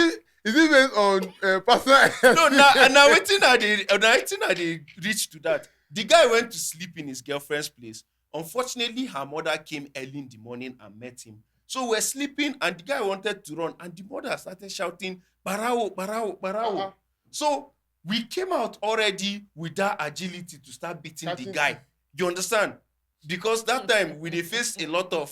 is it based on personal? No, now waiting at they reach to that. The guy went to sleep in his girlfriend's place. Unfortunately, her mother came early in the morning and met him. So we're sleeping, and the guy wanted to run, and the mother started shouting, "Barao, barao, barao." So we came out already with that agility to start beating the guy. You understand? Because that time we faced a lot of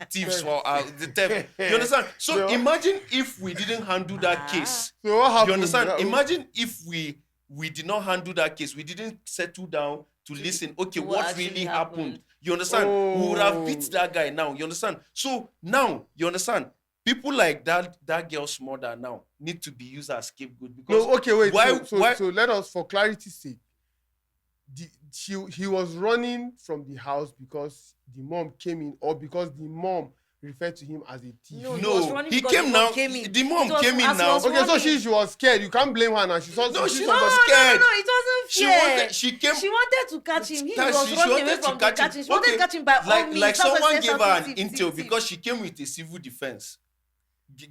thieves for the theft. You understand? So imagine if we didn't handle that case. So what happened? You understand? Imagine if we did not handle that case. We didn't settle down to listen. Okay, what really happened? You understand? We would have beat that guy now. You understand? So now, you understand? People like that girl's mother now need to be used as scapegoat. Because no, okay, wait. Why, so let us, for clarity's sake, he was running from the house because the mom came in, or because the mom referred to him as a thief? No, he came now. The mom came in now. Okay, so she was scared. You can't blame her now. She saw. No, she's somebody. not scared. No, it wasn't fair. She came. She wanted to catch him. He That was running away from the catching. She wanted to catch him by all means. Like someone gave her an thief. intel because she came with a civil defense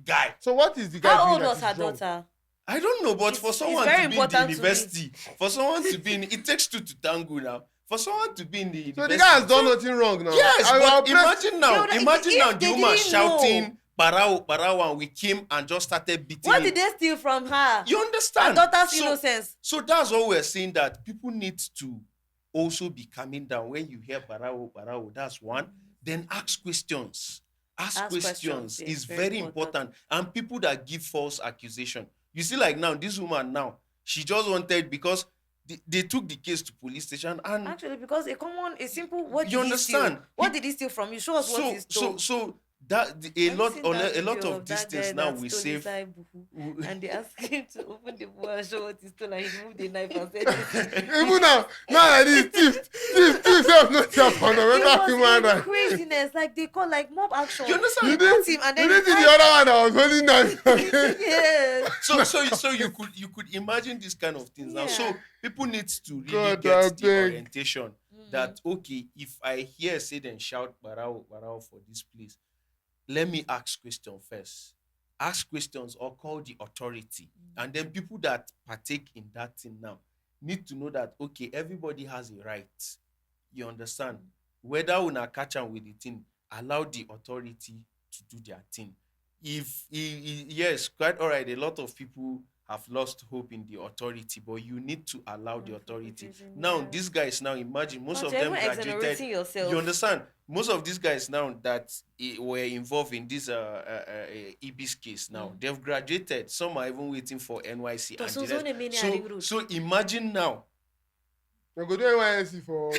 guy. So what is the guy? How old doing was that her is wrong? daughter? I don't know, but for someone very to be in the important to university, for someone to be in, it takes two to tango now. For someone to be in the So university, the guy has done nothing wrong now. yes, but imagine now, If the they woman didn't shouting "Barao, Barao," and we came and just started beating What him. did they steal from her? You understand? Her daughter's innocence. So that's what we're saying, that people need to also be calming down when you hear "Barao, Barao." That's one. Then ask questions. Ask questions yes, is very important. And people that give false accusation. You see, like now, this woman now, she just wanted, because they took the case to police station, and Actually, because a simple, what You did he steal? understand? What did he steal from you? Show us what he stole. so that a lot of these things now we save. And they asked him to open the book and show what he stole, and he moved the knife and said, Even now like this, thief self not your fundamental human it was right. craziness. Like they call like mob action. You understand? You They didn't cut him and you then didn't see the other one that was holding knife. Yes. So you could imagine these kind of things now. Yeah. So people need to really God, I get the beg. orientation that, okay, if I hear say then shout "Barao, Barao" for this place, let me ask question first. Ask questions or call the authority. And then people that partake in that thing now need to know that, okay, everybody has a right. You understand? Whether una catch am with the thing, allow the authority to do their thing. Yes, quite all right. A lot of people have lost hope in the authority, but you need to allow the authority. Now, these guys now, imagine most of them graduated. You understand? Most of these guys now that were involved in this Ibee's case now, they've graduated. Some are even waiting for NYC. And so imagine now. We're going to do NYC for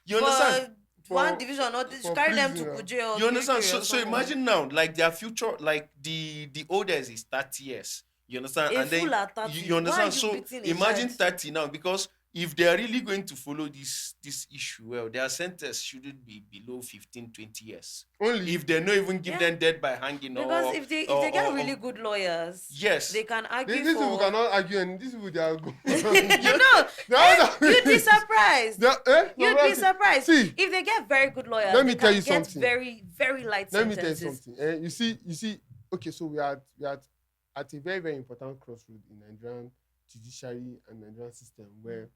you understand? One division, or carry them to jail. You understand? So imagine now, like their future, like the oldest is 30 years. You understand? And then you understand. So imagine 30 now, because if they are really going to follow this issue well, their sentence shouldn't be below 15, 20 years. only. If they not even give them death by hanging, because if they get really good lawyers, yes, they can argue. These people cannot argue, and these people they are good. You'd be surprised. You'd be surprised. See, if they get very good lawyers. Let me they tell can you get something. very, very light let me sentences. tell you something. You see. Okay, so we are at a very, very important crossroad in Nigerian judiciary and Nigerian system, where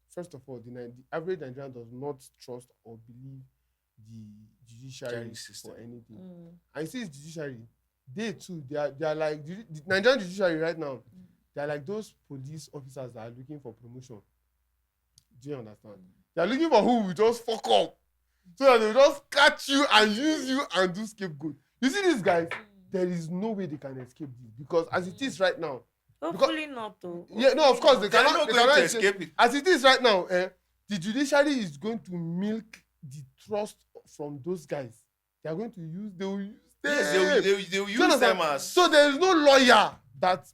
first of all, the average Nigerian does not trust or believe the judiciary system for anything. And you see, this judiciary, they are like the Nigerian judiciary right now. They are like those police officers that are looking for promotion. Do you understand? They are looking for who will just fuck up, so that they will just catch you and use you and do scapegoat. You see these guys, there is no way they can escape this, because as it is right now. Hopefully not, though. Yeah, no, of course they cannot escape it. As it is right now, the judiciary is going to milk the trust from those guys. They will use them. Yes, they will use them as. So there is no lawyer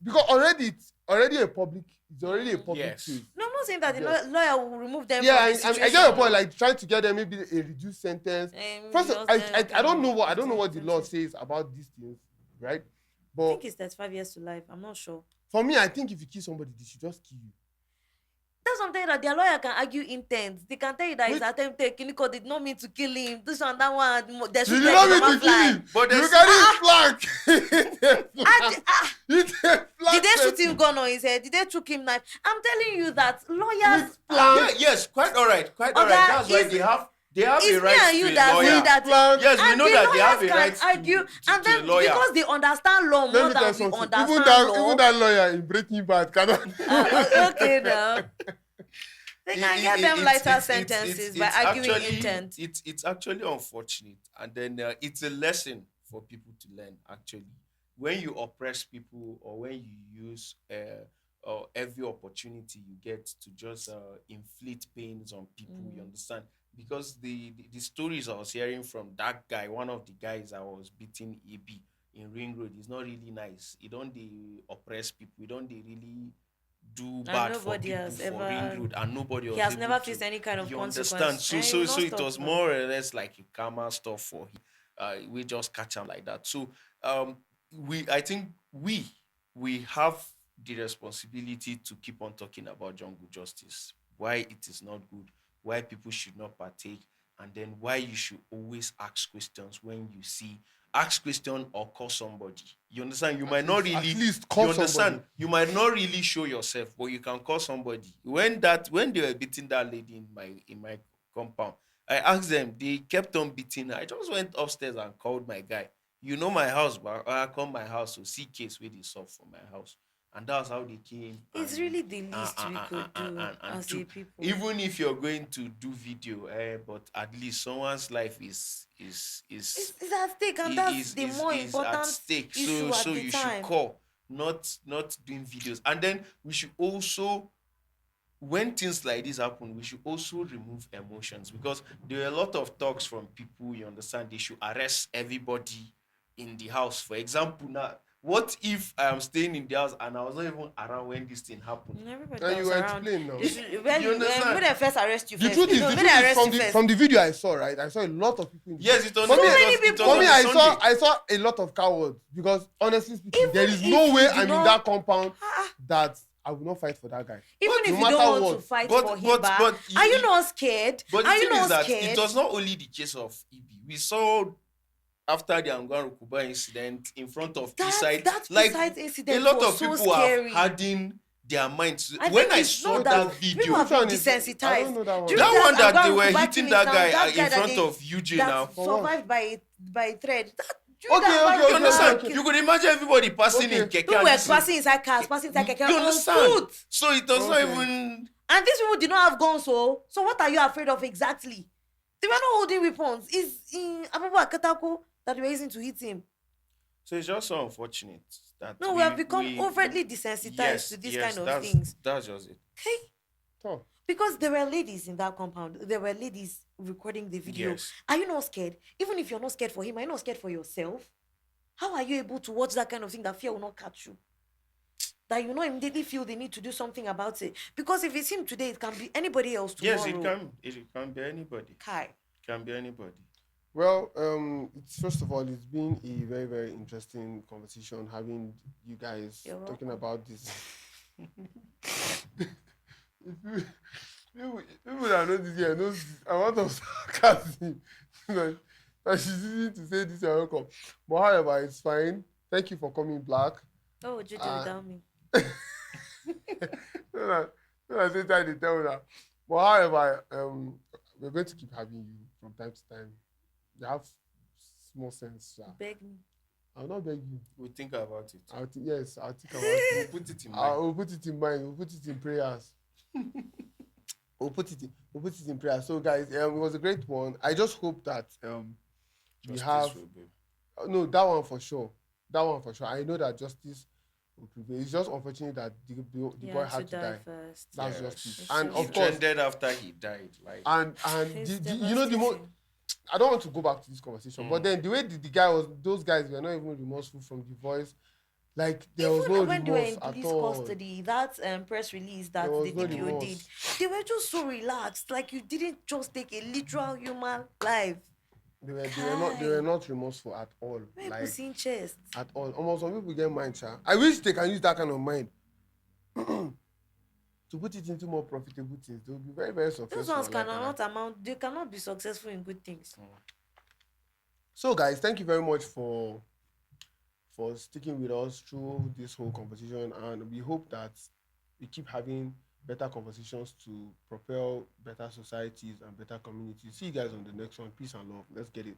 because already it's already a public Yes. case. No, I'm not saying that the lawyer will remove them. Yeah, from the I get your point. Like trying to get them maybe a reduced sentence. First, I don't know what the law says about these things, right? But I think it's 35 years to life. I'm not sure. For me, I think if you kill somebody, they should just kill you. That's something that their lawyer can argue intent. They can tell you that it's attempted. Kiniko did not mean to kill him. This one, that one. You did not mean to kill him. But you carry flag. Did they shoot him gun on his head? Did they choke him knife? I'm telling you that lawyers. Yes, quite all right. That's why they have a right to a lawyer. Yes, we know that they have a right to argue, and then a lawyer. because they understand law more than we understand even that lawyer in Breaking Bad cannot. Okay, now they can get them lighter sentences by arguing intent. It's actually unfortunate, and then it's a lesson for people to learn. Actually, when you oppress people, or when you use every opportunity you get to just inflict pains on people, you understand? Because the stories I was hearing from that guy, one of the guys that was beating Ibee in Ring Road, is not really nice. He don't oppress people. He don't really do bad for people for Ring Road, and nobody he has never faced any kind of consequence. Understand? So it was more or less like a karma stuff for him. We just catch him like that. So I think we have the responsibility to keep on talking about jungle justice, why it is not good, why people should not partake, and then why you should always ask questions when you ask question or call somebody. You understand? You might not really at least call somebody. You might not really show yourself, but you can call somebody. When they were beating that lady in my compound, I asked them, they kept on beating her. I just went upstairs and called my guy. You know my house, but I come my house to see case where they solve for my house. And that's how they came. It's really the least we could do as a people. Even if you're going to do video, but at least someone's life is at stake, and that's the more important at stake. issue So at the you time. should call, not doing videos. And then we should also, when things like this happen, we should also remove emotions, because there are a lot of talks from people. You understand? They should arrest everybody in the house. For example, now, what if I am staying in the house and I was not even around when this thing happened? Everybody You was explain around. now. You understand? When they first arrest you The first. truth is, when they arrest you first. from the video I saw, right? I saw a lot of people. Yes, it was. For me, many people. For me, I saw a lot of cowards, because honestly speaking, Even there is if no way you I'm in don't- that compound that I will not fight for that guy. Even if No you matter don't want what. to fight But- for him, but are you not scared? But the Are you thing is not that scared? it was not only the case of Ibee. We saw after the Angwan Rukuba incident in front of P-side, that like P-side incident a lot was of so people scary. have hardened their minds. I When think I it's saw not that people video, have Which one been is it? I desensitized. don't know that one. During that one that they Angwan were Rukuba hitting killing that now, guy in that front of UJ that now. For what? survived by by thread. That, You understand? okay. You could imagine everybody passing in keke. People and were this is- passing inside cars, passing inside keke You on understand? foot. So it does not Okay. even. And these people did not have guns, so what are you afraid of exactly? They were not holding weapons. It's in Abubu Akatako that they were using to hit him. So it's just so unfortunate that No, we have become overtly desensitized to these kind of things. That's just it. Okay? Oh. Because there were ladies in that compound. There were ladies recording the video. Yes. Are you not scared? Even if you're not scared for him, are you not scared for yourself? How are you able to watch that kind of thing that fear will not catch you? That you not immediately feel the need to do something about it. Because if it's him today, it can be anybody else tomorrow. Yes, it can. It can be anybody. Kai. It can be anybody. Well, it's first of all, it's been a very, very interesting conversation having you guys You're talking welcome. about this. People that know this year knows this amount of sarcasm that she's using to say this. You're welcome. But however, it's fine. Thank you for coming back. What would you do without me? No, I say try to tell that. But however, we're going to keep having you from time to time. You have small sense. Sir. Beg me. I'll not beg you. We'll think about it. I'll think about We'll it. put it in mind. We'll put it in mind. We'll put it in prayers. We'll put it in prayers. So guys, it was a great one. I just hope that we Justice have will be- no, that one for sure. I know that justice will prevail. It's just unfortunate that the boy had to die. first. That's Yes. just it. It's And so of He course, trended after he died. Like and It's you know the most. devastating. I don't want to go back to this conversation, but then the way the guy was, those guys were not even remorseful from the voice. Like there was no Even when they were remorse in at police all. custody, that press release that There was the no DPO remorse. did, they were just so relaxed. Like you didn't just take a literal human life. They were not remorseful at all. We're Like pushing chest. at all. Almost some people get mind, sha. I wish they can use that kind of mind to put it into more profitable things. They will be very, very successful. Those ones I like cannot that. amount. They cannot be successful in good things. So guys, thank you very much for sticking with us through this whole conversation, and we hope that we keep having better conversations to propel better societies and better communities. See you guys on the next one. Peace and love. Let's get it.